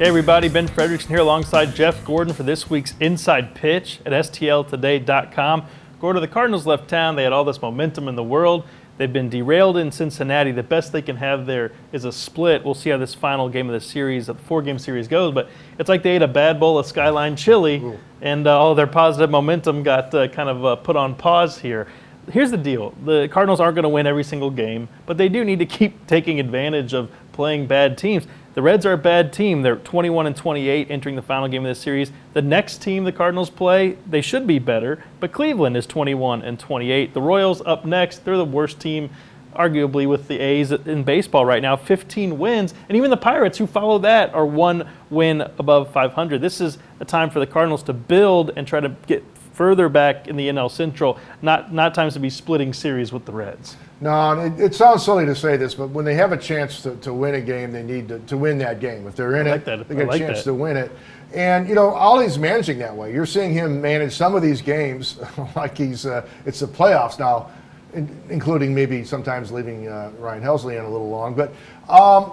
Hey everybody, Ben Frederickson here alongside Jeff Gordon for this week's Inside Pitch at STLtoday.com. Gordon, the Cardinals left town. They had all this momentum in the world. They've been derailed in Cincinnati. The best they can have there is a split. We'll see how this final game of the series, the four-game series goes, but it's like they ate a bad bowl of Skyline chili, and all their positive momentum got put on pause here. Here's the deal. The Cardinals aren't going to win every single game, but they do need to keep taking advantage of playing bad teams. The Reds are a bad team. They're 21-28 entering the final game of this series. The next team the Cardinals play, they should be better, but Cleveland is 21-28. The Royals up next. They're the worst team, arguably, with the A's in baseball right now. 15 wins, and even the Pirates, who follow that, are one win above 500. This is a time for the Cardinals to build and try to get further back in the NL Central, not times to be splitting series with the Reds. No, it sounds silly to say this, but when they have a chance to win a game, they need to win that game. If they're in it, they get a chance to win it. And, Ollie's managing that way. You're seeing him manage some of these games like it's the playoffs now, including maybe sometimes leaving Ryan Helsley in a little long. But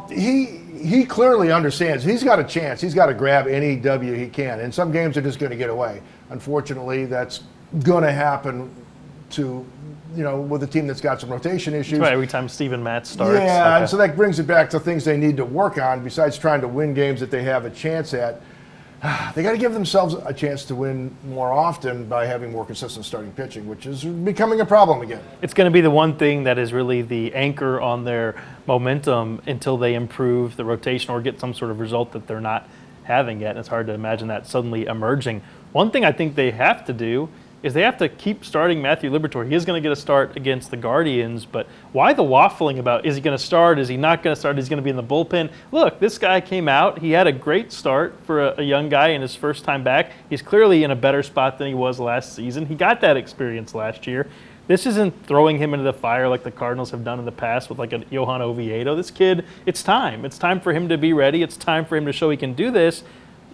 he clearly understands. He's got a chance. He's got to grab any W he can. And some games are just going to get away. Unfortunately, that's going to happen with a team that's got some rotation issues. That's right, every time Steven Matz starts. Yeah, and so that brings it back to things they need to work on besides trying to win games that they have a chance at. They got to give themselves a chance to win more often by having more consistent starting pitching, which is becoming a problem again. It's going to be the one thing that is really the anchor on their momentum until they improve the rotation or get some sort of result that they're not having yet. And it's hard to imagine that suddenly emerging. One thing I think they have to do is they have to keep starting Matthew Liberatore. He is going to get a start against the Guardians, but why the waffling about is he going to start, is he not going to start, is he going to be in the bullpen? Look, this guy came out. He had a great start for a young guy in his first time back. He's clearly in a better spot than he was last season. He got that experience last year. This isn't throwing him into the fire like the Cardinals have done in the past with like a Johan Oviedo. This kid, it's time. It's time for him to be ready. It's time for him to show he can do this.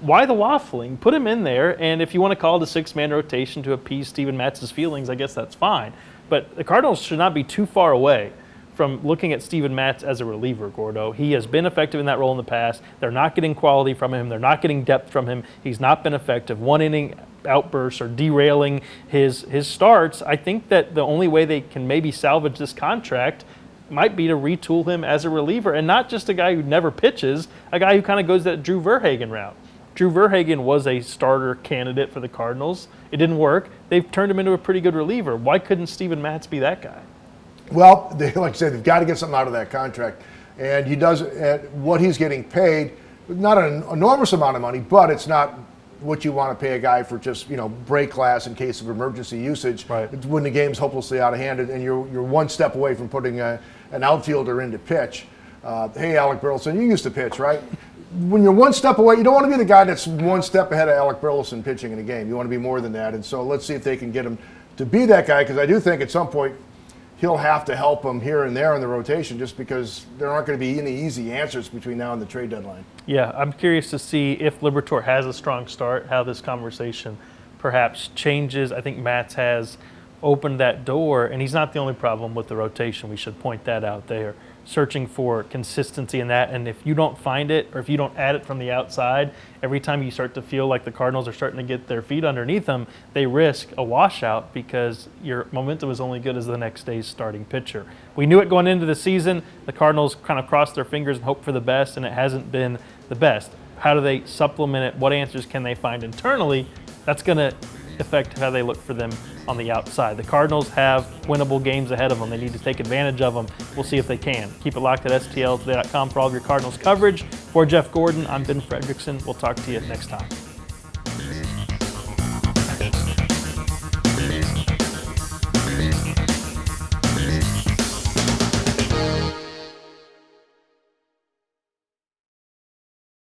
Why the waffling? Put him in there, and if you want to call it a six-man rotation to appease Steven Matz's feelings, I guess that's fine. But the Cardinals should not be too far away from looking at Steven Matz as a reliever, Gordo. He has been effective in that role in the past. They're not getting quality from him. They're not getting depth from him. He's not been effective. One-inning outbursts are derailing his starts. I think that the only way they can maybe salvage this contract might be to retool him as a reliever, and not just a guy who never pitches, a guy who kind of goes that Drew Verhagen route. Drew Verhagen was a starter candidate for the Cardinals. It didn't work. They've turned him into a pretty good reliever. Why couldn't Steven Matz be that guy? Well, like I said, they've got to get something out of that contract. And he does what he's getting paid, not an enormous amount of money, but it's not what you want to pay a guy for just, break glass in case of emergency usage. Right. When the game's hopelessly out of hand and you're one step away from putting an outfielder into pitch. Hey, Alec Burleson, you used to pitch, right? When you're one step away, you don't want to be the guy that's one step ahead of Alec Burleson pitching in a game. You want to be more than that. And so let's see if they can get him to be that guy, because I do think at some point he'll have to help them here and there in the rotation, just because there aren't going to be any easy answers between now and the trade deadline. Yeah, I'm curious to see if Liberatore has a strong start, how this conversation perhaps changes. I think Matz has opened that door, and he's not the only problem with the rotation. We should point that out there. Searching for consistency in that, and if you don't find it, or if you don't add it from the outside, every time you start to feel like the Cardinals are starting to get their feet underneath them, they risk a washout because your momentum is only good as the next day's starting pitcher. We knew it going into the season. The Cardinals kind of crossed their fingers and hoped for the best, and it hasn't been the best. How do they supplement it? What answers can they find internally? That's going to affect how they look for them on the outside. The Cardinals have winnable games ahead of them. They need to take advantage of them. We'll see if they can. Keep it locked at STLtoday.com for all of your Cardinals coverage. For Jeff Gordon, I'm Ben Frederickson. We'll talk to you next time.